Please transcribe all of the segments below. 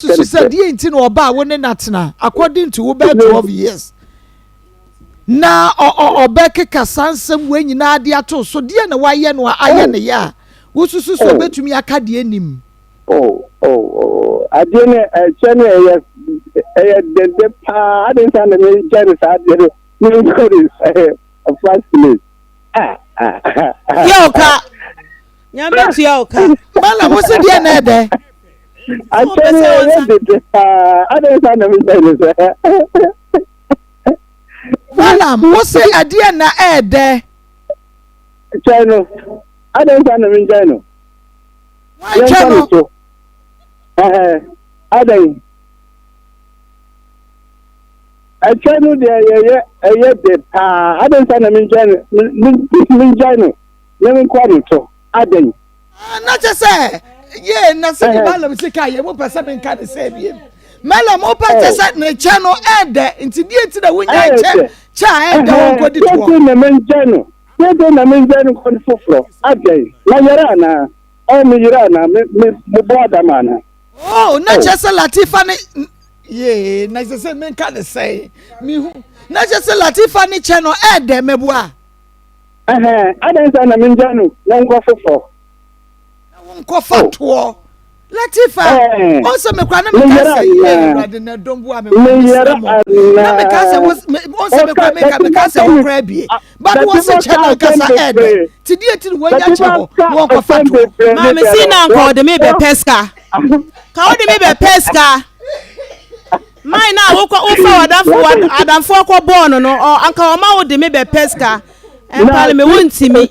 So said the intin or ba when natna according to about 12 years. Na or beke kasansem when you na dia to so dia na waye no aye ne ya. Wo susu so betumi aka de anim. Adene chene the pa I didn't sound me jealous I did a flash place. Yoka. Nyame tu yoka. Mala wo se dia na de. I tell you, I don't sound me jealous. Mala wo se adia na de. Cheno. I don't sound me jealous. Why cheno? Adai. I try no there, the I don't sound me jealous. Let me call it so. Adai. Not just say. Yeah, na se Mallam sika ye mo pese me nka de se biem. Mallam o pa just na cha no ede nti die ti da wonya cha ede won kodi to. Ko na men jano. Ko na men jano ko foforo. Adai. Na yara na. O mi yara na me boda mana. Oh, na just Latifa ni yeah, na just say me nka de say. Mi hu. Na just Latifa ni cha no ede mebua. Adai sa na men jano. Na ngo foforo. Kofa to Latifa also me kwa na me kasa ye rade na dombu a me na me kasa also me kwa me kasa wo kra bie but wo se channel kasa ed ti die ti wo nya che ho wo kofa to ma me si na nko de me be pesca ka wo de me be pesca mai na wo fa adamfo akọ born no anka o ma wo de me be pesca en pale me wontimi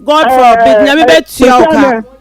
God forbid nya me be tua oka